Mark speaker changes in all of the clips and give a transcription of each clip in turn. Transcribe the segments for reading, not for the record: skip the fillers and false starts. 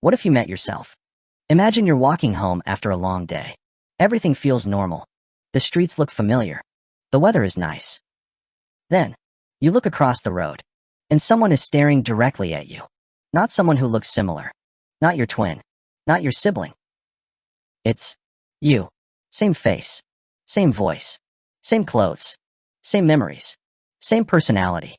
Speaker 1: What if you met yourself? Imagine you're walking home after a long day. Everything feels normal. The streets look familiar. The weather is nice. Then, you look across the road, and someone is staring directly at you. Not someone who looks similar. Not your twin. Not your sibling. It's you. Same face. Same voice. Same clothes. Same memories. Same personality.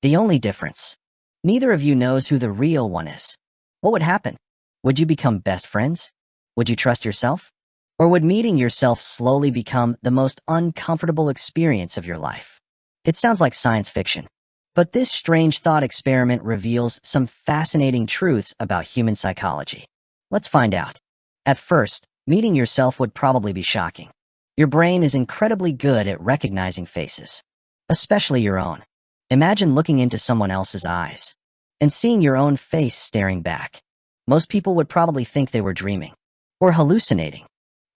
Speaker 1: The only difference: neither of you knows who the real one is. What would happen? Would you become best friends? Would you trust yourself? Or would meeting yourself slowly become the most uncomfortable experience of your life? It sounds like science fiction, but this strange thought experiment reveals some fascinating truths about human psychology. Let's find out. At first, meeting yourself would probably be shocking. Your brain is incredibly good at recognizing faces, especially your own. Imagine looking into someone else's eyes and seeing your own face staring back. Most people would probably think they were dreaming, or hallucinating,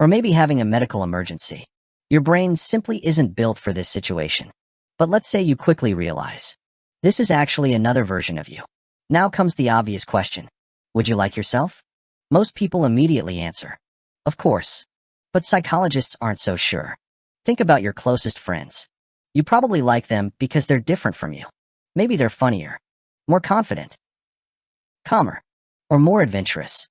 Speaker 1: or maybe having a medical emergency. Your brain simply isn't built for this situation. But let's say you quickly realize this is actually another version of you. Now comes the obvious question. Would you like yourself? Most people immediately answer, of course. But psychologists aren't so sure. Think about your closest friends. You probably like them because they're different from you. Maybe they're funnier, more confident, calmer, or more adventurous.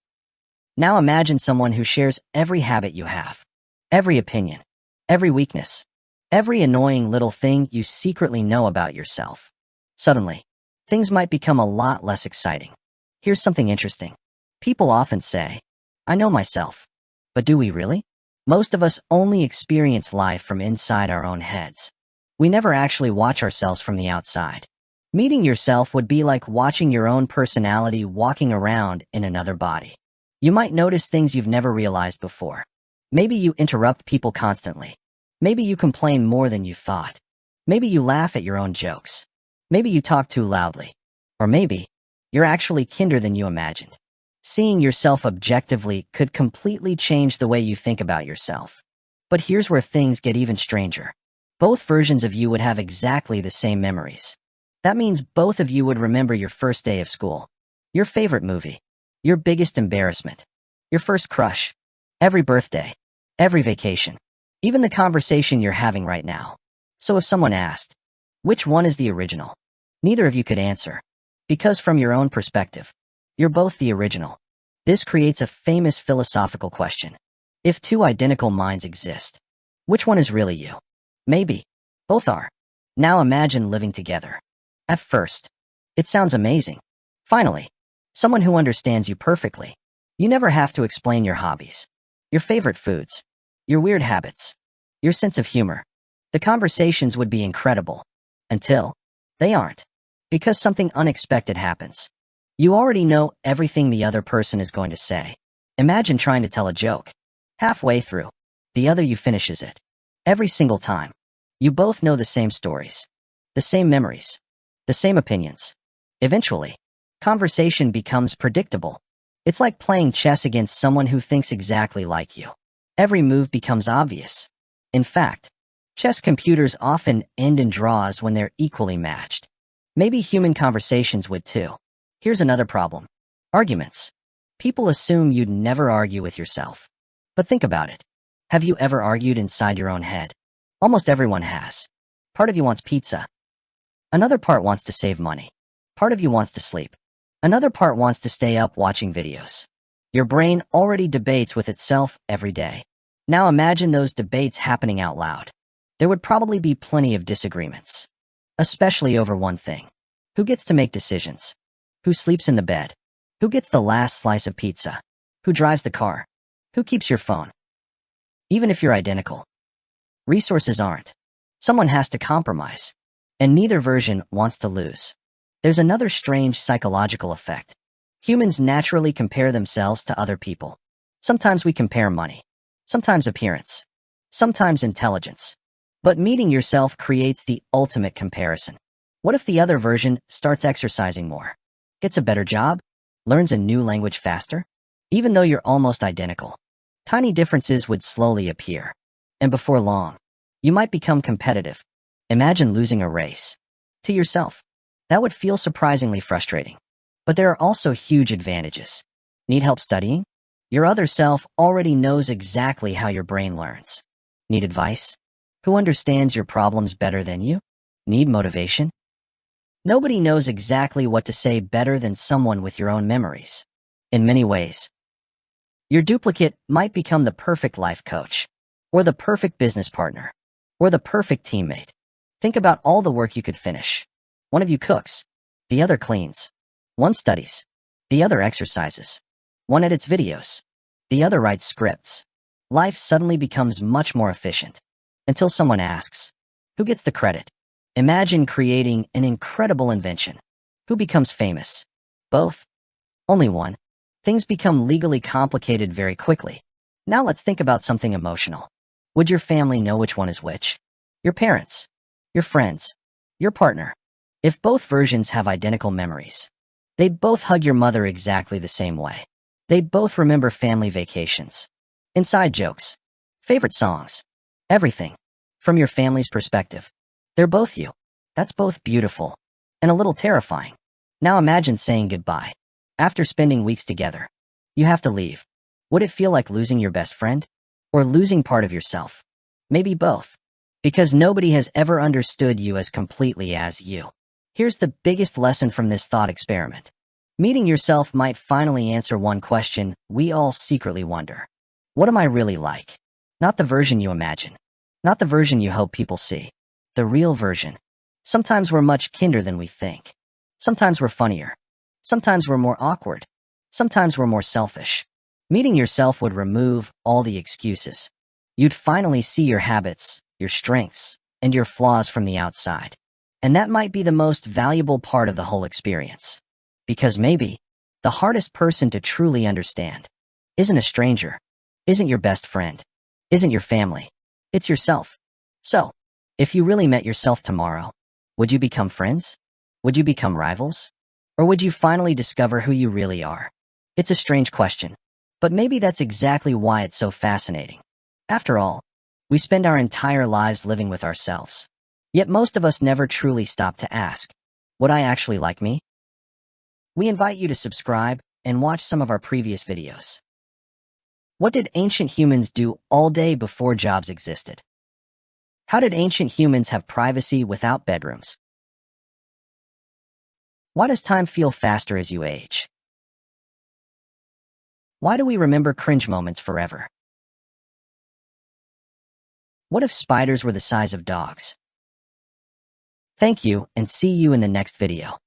Speaker 1: Now imagine someone who shares every habit you have, every opinion, every weakness, every annoying little thing you secretly know about yourself. Suddenly, things might become a lot less exciting. Here's something interesting. People often say, I know myself. But do we really? Most of us only experience life from inside our own heads. We never actually watch ourselves from the outside. Meeting yourself would be like watching your own personality walking around in another body. You might notice things you've never realized before. Maybe you interrupt people constantly. Maybe you complain more than you thought. Maybe you laugh at your own jokes. Maybe you talk too loudly. Or maybe you're actually kinder than you imagined. Seeing yourself objectively could completely change the way you think about yourself. But here's where things get even stranger. Both versions of you would have exactly the same memories. That means both of you would remember your first day of school, your favorite movie, your biggest embarrassment, your first crush, every birthday, every vacation, even the conversation you're having right now. So if someone asked, which one is the original? Neither of you could answer. Because from your own perspective, you're both the original. This creates a famous philosophical question. If two identical minds exist, which one is really you? Maybe both are. Now imagine living together. At first, it sounds amazing. Finally, someone who understands you perfectly. You never have to explain your hobbies, your favorite foods, your weird habits, your sense of humor. The conversations would be incredible. Until they aren't. Because something unexpected happens. You already know everything the other person is going to say. Imagine trying to tell a joke. Halfway through, the other you finishes it. Every single time. You both know the same stories, the same memories, the same opinions. Eventually, conversation becomes predictable. It's like playing chess against someone who thinks exactly like you. Every move becomes obvious. In fact, chess computers often end in draws when they're equally matched. Maybe human conversations would too. Here's another problem. Arguments. People assume you'd never argue with yourself. But think about it. Have you ever argued inside your own head? Almost everyone has. Part of you wants pizza. Another part wants to save money. Part of you wants to sleep. Another part wants to stay up watching videos. Your brain already debates with itself every day. Now imagine those debates happening out loud. There would probably be plenty of disagreements. Especially over one thing. Who gets to make decisions? Who sleeps in the bed? Who gets the last slice of pizza? Who drives the car? Who keeps your phone? Even if you're identical, resources aren't. Someone has to compromise. And neither version wants to lose. There's another strange psychological effect. Humans naturally compare themselves to other people. Sometimes we compare money. Sometimes appearance. Sometimes intelligence. But meeting yourself creates the ultimate comparison. What if the other version starts exercising more? Gets a better job? Learns a new language faster? Even though you're almost identical, tiny differences would slowly appear. And before long, you might become competitive. Imagine losing a race. To yourself. That would feel surprisingly frustrating. But there are also huge advantages. Need help studying? Your other self already knows exactly how your brain learns. Need advice? Who understands your problems better than you? Need motivation? Nobody knows exactly what to say better than someone with your own memories. In many ways, your duplicate might become the perfect life coach, or the perfect business partner, or the perfect teammate. Think about all the work you could finish. One of you cooks, the other cleans. One studies, the other exercises. One edits videos, the other writes scripts. Life suddenly becomes much more efficient. Until someone asks, who gets the credit? Imagine creating an incredible invention. Who becomes famous? Both? Only one? Things become legally complicated very quickly. Now let's think about something emotional. Would your family know which one is which? Your parents? Your friends? Your partner? If both versions have identical memories, they'd both hug your mother exactly the same way. They'd both remember family vacations, inside jokes, favorite songs, everything. From your family's perspective, they're both you. That's both beautiful and a little terrifying. Now imagine saying goodbye. After spending weeks together, you have to leave. Would it feel like losing your best friend? Or losing part of yourself? Maybe both. Because nobody has ever understood you as completely as you. Here's the biggest lesson from this thought experiment. Meeting yourself might finally answer one question we all secretly wonder. What am I really like? Not the version you imagine. Not the version you hope people see. The real version. Sometimes we're much kinder than we think. Sometimes we're funnier. Sometimes we're more awkward. Sometimes we're more selfish. Meeting yourself would remove all the excuses. You'd finally see your habits, your strengths, and your flaws from the outside. And that might be the most valuable part of the whole experience. Because maybe the hardest person to truly understand isn't a stranger, isn't your best friend, isn't your family. It's yourself. So, if you really met yourself tomorrow, would you become friends? Would you become rivals? Or would you finally discover who you really are? It's a strange question, but maybe that's exactly why it's so fascinating. After all, we spend our entire lives living with ourselves. Yet most of us never truly stop to ask, would I actually like me? We invite you to subscribe and watch some of our previous videos. What did ancient humans do all day before jobs existed? How did ancient humans have privacy without bedrooms? Why does time feel faster as you age? Why do we remember cringe moments forever? What if spiders were the size of dogs? Thank you, and see you in the next video.